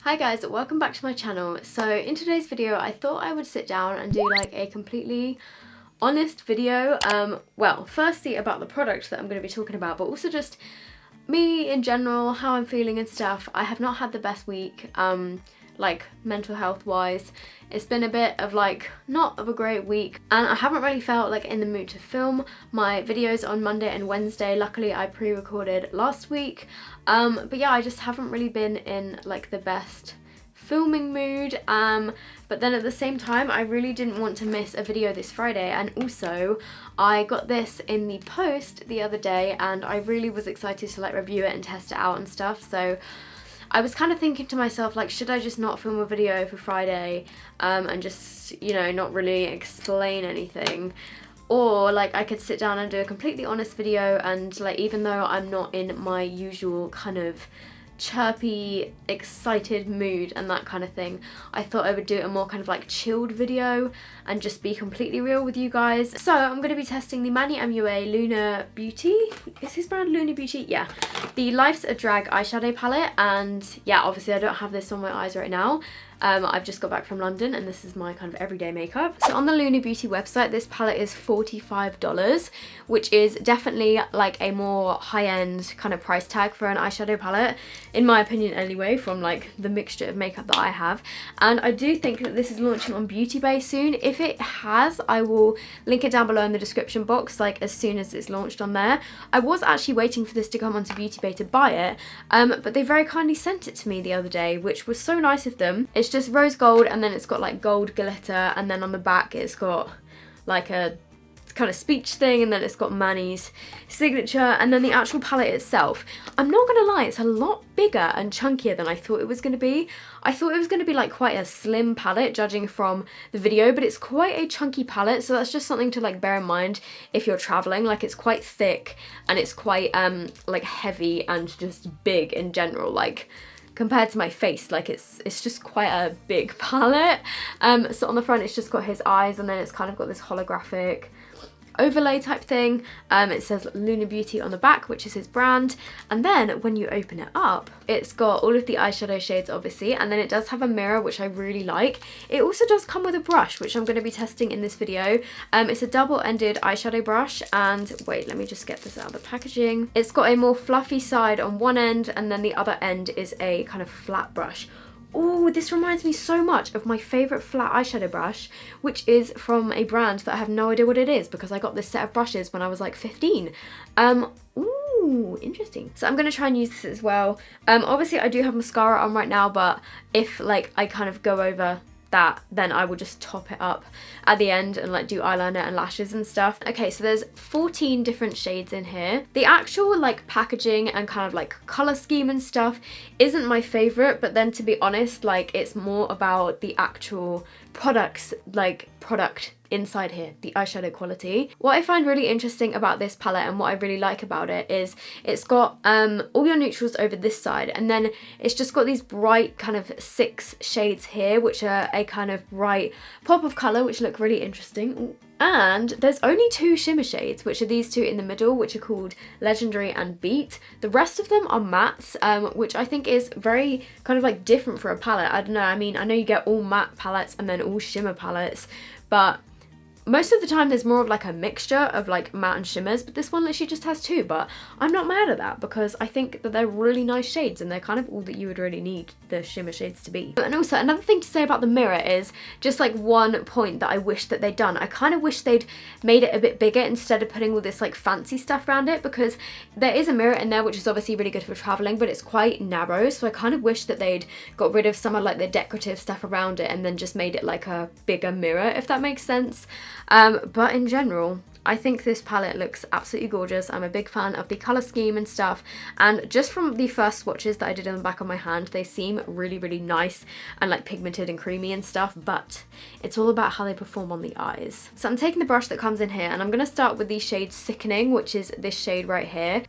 Hi guys, welcome back to my channel. So in today's video I thought I would sit down and do like a completely honest video. Well, firstly about the product that I'm going to be talking about, but also just me in general, how I'm feeling and stuff. I have not had the best week, like mental health wise. It's been a bit of like not of a great week, and I haven't really felt like in the mood to film my videos on Monday and Wednesday. Luckily I pre-recorded last week, but yeah, I just haven't really been in like the best filming mood, but then at the same time I really didn't want to miss a video this Friday, and also I got this in the post the other day and I really was excited to like review it and test it out and stuff. So I was kind of thinking to myself, like, should I just not film a video for Friday and just, you know, not really explain anything? Or like I could sit down and do a completely honest video, and like even though I'm not in my usual kind of chirpy, excited mood and that kind of thing, I thought I would do a more kind of like chilled video and just be completely real with you guys. So I'm going to be testing the MANNY MUA Lunar Beauty. Is his brand Lunar Beauty? Yeah. The Life's a Drag eyeshadow palette, and yeah, obviously I don't have this on my eyes right now. I've just got back from London and this is my kind of everyday makeup. So on the Lunar Beauty website, this palette is $45, which is definitely like a more high-end kind of price tag for an eyeshadow palette, in my opinion anyway, from like the mixture of makeup that I have. And I do think that this is launching on Beauty Bay soon. If it has, I will link it down below in the description box, like as soon as it's launched on there. I was actually waiting for this to come onto Beauty Bay to buy it, but they very kindly sent it to me the other day, which was so nice of them. It's just rose gold, and then it's got like gold glitter, and then on the back it's got like a kind of speech thing, and then it's got Manny's signature, and then the actual palette itself, I'm not gonna lie, it's a lot bigger and chunkier than I thought it was gonna be. I thought it was gonna be like quite a slim palette judging from the video, but it's quite a chunky palette, so that's just something to like bear in mind if you're traveling. Like it's quite thick and it's quite like heavy and just big in general, like compared to my face, like it's just quite a big palette. So on the front it's just got his eyes, and then it's kind of got this holographic overlay type thing. It says Lunar Beauty on the back, which is his brand, and then when you open it up, it's got all of the eyeshadow shades obviously, and then it does have a mirror, which I really like. It also does come with a brush, which I'm going to be testing in this video. It's a double-ended eyeshadow brush, and wait, let me just get this out of the packaging. It's got a more fluffy side on one end, and then the other end is a kind of flat brush. Oh, this reminds me so much of my favourite flat eyeshadow brush, which is from a brand that I have no idea what it is, because I got this set of brushes when I was like 15. Ooh, interesting. So I'm going to try and use this as well. Obviously I do have mascara on right now, but if like I kind of go over that, then I will just top it up at the end and like do eyeliner and lashes and stuff. Okay, so there's 14 different shades in here. The actual like packaging and kind of like color scheme and stuff isn't my favorite, but then to be honest, like it's more about the actual products, like product inside here, the eyeshadow quality. What I find really interesting about this palette and what I really like about it is it's got all your neutrals over this side, and then it's just got these bright kind of 6 shades here, which are a kind of bright pop of colour, which look really interesting. Ooh. And there's only 2 shimmer shades, which are these 2 in the middle, which are called Legendary and Beat. The rest of them are mattes, which I think is very kind of like different for a palette. I don't know, I mean, I know you get all matte palettes and then all shimmer palettes, but most of the time there's more of like a mixture of like matte and shimmers, but this one literally just has 2, but I'm not mad at that because I think that they're really nice shades and they're kind of all that you would really need the shimmer shades to be. And also another thing to say about the mirror is just like one point that I wish that they'd done. I kind of wish they'd made it a bit bigger instead of putting all this like fancy stuff around it, because there is a mirror in there which is obviously really good for traveling, but it's quite narrow, so I kind of wish that they'd got rid of some of like the decorative stuff around it and then just made it like a bigger mirror, if that makes sense. But in general, I think this palette looks absolutely gorgeous. I'm a big fan of the colour scheme and stuff, and just from the first swatches that I did on the back of my hand, they seem really, really nice and like pigmented and creamy and stuff, but it's all about how they perform on the eyes. So I'm taking the brush that comes in here, and I'm going to start with the shade Sickening, which is this shade right here.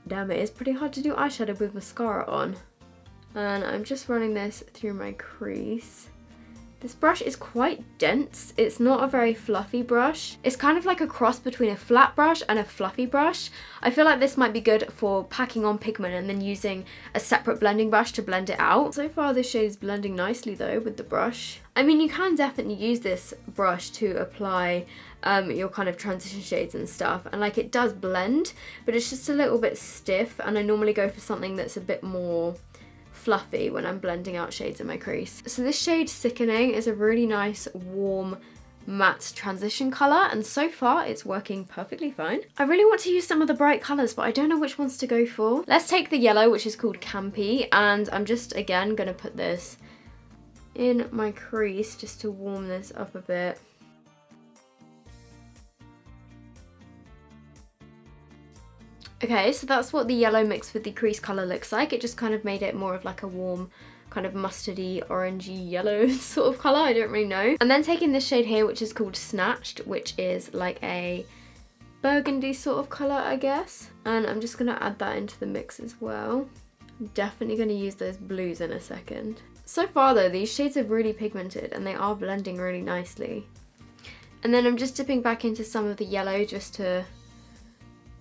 Damn, it is pretty hard to do eyeshadow with mascara on. And I'm just running this through my crease. This brush is quite dense. It's not a very fluffy brush. It's kind of like a cross between a flat brush and a fluffy brush. I feel like this might be good for packing on pigment and then using a separate blending brush to blend it out. So far this shade is blending nicely though with the brush. I mean, you can definitely use this brush to apply your kind of transition shades and stuff, and like it does blend, but it's just a little bit stiff, and I normally go for something that's a bit more fluffy when I'm blending out shades in my crease. So this shade Sickening is a really nice warm matte transition colour, and so far it's working perfectly fine. I really want to use some of the bright colours, but I don't know which ones to go for. Let's take the yellow, which is called Campy, and I'm just again gonna put this in my crease just to warm this up a bit. Okay, so that's what the yellow mixed with the crease colour looks like. It just kind of made it more of like a warm, kind of mustardy, orangey yellow sort of colour, I don't really know. And then taking this shade here, which is called Snatched, which is like a burgundy sort of colour, I guess. And I'm just going to add that into the mix as well. I'm definitely going to use those blues in a second. So far though, these shades are really pigmented and they are blending really nicely. And then I'm just dipping back into some of the yellow just to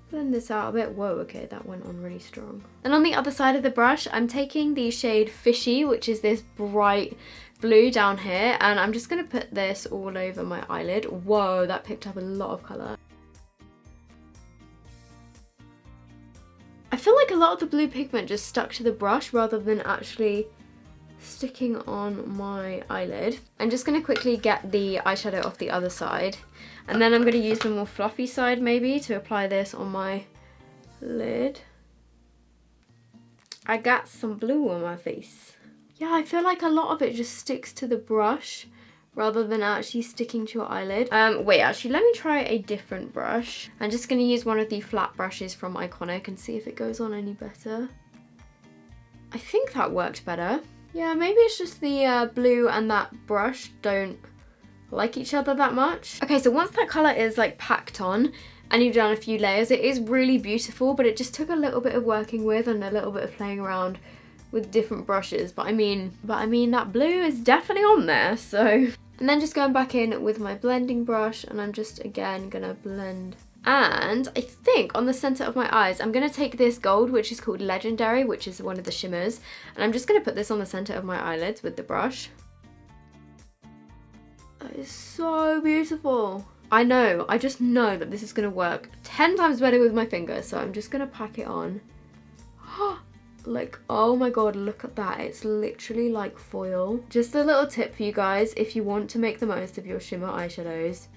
blend this out a bit. Whoa, okay, that went on really strong. And on the other side of the brush, I'm taking the shade Fishy, which is this bright blue down here, and I'm just going to put this all over my eyelid. Whoa, that picked up a lot of colour. I feel like a lot of the blue pigment just stuck to the brush rather than actually sticking on my eyelid. I'm just going to quickly get the eyeshadow off the other side, and then I'm going to use the more fluffy side maybe to apply this on my lid. I got some blue on my face. Yeah, I feel like a lot of it just sticks to the brush rather than actually sticking to your eyelid. Wait, actually let me try a different brush. I'm just going to use one of the flat brushes from Iconic and see if it goes on any better. I think that worked better. Yeah, maybe it's just the blue and that brush don't like each other that much. Okay, so once that colour is like packed on and you've done a few layers, it is really beautiful, but it just took a little bit of working with and a little bit of playing around with different brushes. But I mean that blue is definitely on there, so. And then just going back in with my blending brush, and I'm just again gonna blend. And I think on the centre of my eyes, I'm going to take this gold, which is called Legendary, which is one of the shimmers. And I'm just going to put this on the centre of my eyelids with the brush. That is so beautiful. I know, I just know that this is going to work 10 times better with my finger. So I'm just going to pack it on. Like, oh my god, look at that. It's literally like foil. Just a little tip for you guys, if you want to make the most of your shimmer eyeshadows,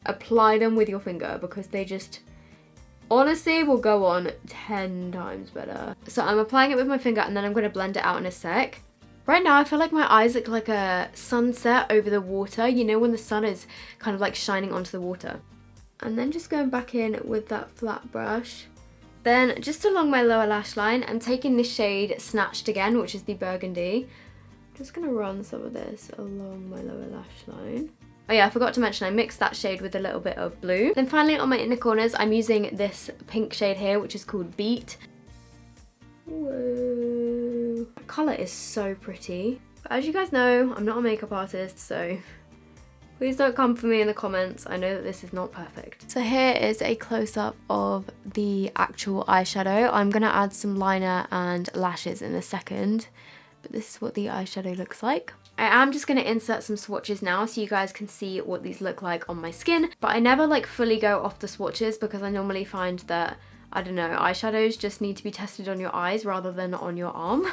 apply them with your finger, because they just honestly will go on 10 times better. So I'm applying it with my finger, and then I'm going to blend it out in a sec. Right now I feel like my eyes look like a sunset over the water, you know, when the sun is kind of like shining onto the water. And then just going back in with that flat brush. Then just along my lower lash line, I'm taking this shade Snatched again, which is the burgundy. I'm just going to run some of this along my lower lash line. Oh yeah, I forgot to mention I mixed that shade with a little bit of blue. Then finally on my inner corners, I'm using this pink shade here, which is called Beat. Whoa. That colour is so pretty. But as you guys know, I'm not a makeup artist, so please don't come for me in the comments. I know that this is not perfect. So here is a close-up of the actual eyeshadow. I'm going to add some liner and lashes in a second, but this is what the eyeshadow looks like. I am just going to insert some swatches now so you guys can see what these look like on my skin, but I never like fully go off the swatches because I normally find that, I don't know, eyeshadows just need to be tested on your eyes rather than on your arm.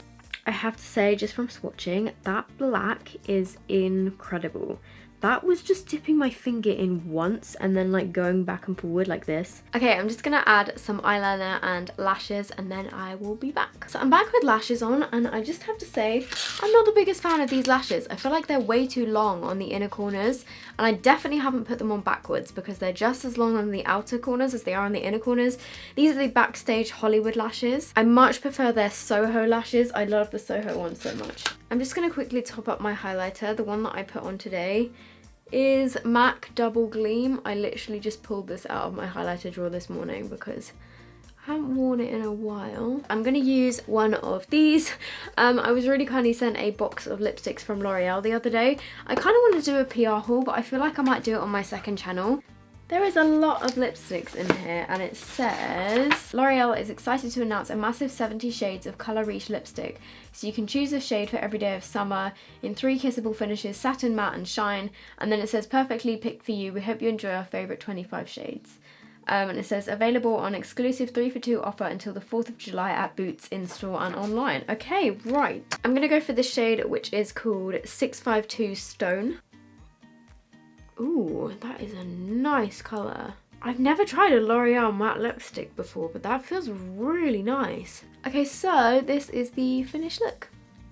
I have to say, just from swatching, that black is incredible. That was just dipping my finger in once and then like going back and forward like this. Okay, I'm just gonna add some eyeliner and lashes and then I will be back. So I'm back with lashes on, and I just have to say, I'm not the biggest fan of these lashes. I feel like they're way too long on the inner corners, and I definitely haven't put them on backwards because they're just as long on the outer corners as they are on the inner corners. These are the Backstage Hollywood lashes. I much prefer their Soho lashes. I love the Soho ones so much. I'm just gonna quickly top up my highlighter. The one that I put on today is MAC Double Gleam. I literally just pulled this out of my highlighter drawer this morning because Haven't worn it in a while. I'm gonna use one of these. I was really kindly sent a box of lipsticks from L'Oreal the other day. I kind of want to do a PR haul, but I feel like I might do it on my second channel. There is a lot of lipsticks in here, and it says L'Oreal is excited to announce a massive 70 shades of Colour Reach lipstick, so you can choose a shade for every day of summer in 3 kissable finishes: satin, matte and shine. And then it says perfectly picked for you. We hope you enjoy our favourite 25 shades. And it says available on exclusive 3 for 2 offer until the 4th of July at Boots in store and online. Okay, right. I'm going to go for this shade, which is called 652 Stone. Ooh, that is a nice colour. I've never tried a L'Oreal matte lipstick before, but that feels really nice. Okay, so this is the finished look.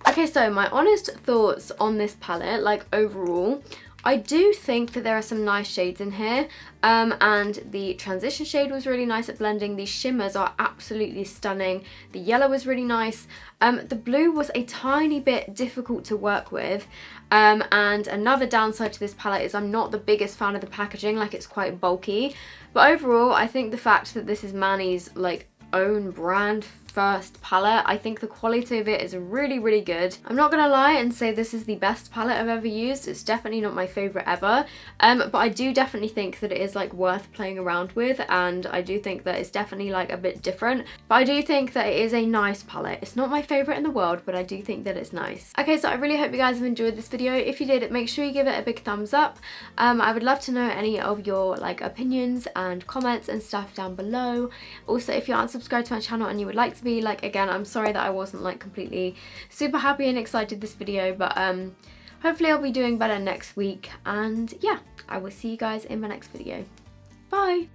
Okay, so my honest thoughts on this palette, like overall, I do think that there are some nice shades in here, and the transition shade was really nice at blending. These shimmers are absolutely stunning. The yellow was really nice. The blue was a tiny bit difficult to work with, and another downside to this palette is I'm not the biggest fan of the packaging, like it's quite bulky. But overall, I think the fact that this is Manny's like own brand first palette, I think the quality of it is really, really good. I'm not gonna lie and say this is the best palette I've ever used. It's definitely not my favorite ever, but I do definitely think that it is like worth playing around with, and I do think that it's definitely like a bit different, but I do think that it is a nice palette. It's not my favorite in the world, but I do think that it's nice. Okay, so I really hope you guys have enjoyed this video. If you did, make sure you give it a big thumbs up. I would love to know any of your like opinions and comments and stuff down below. Also, if you aren't subscribed to my channel and you would like to be, like, again, I'm sorry that I wasn't like completely super happy and excited this video, but hopefully I'll be doing better next week, and yeah, I will see you guys in my next video. Bye!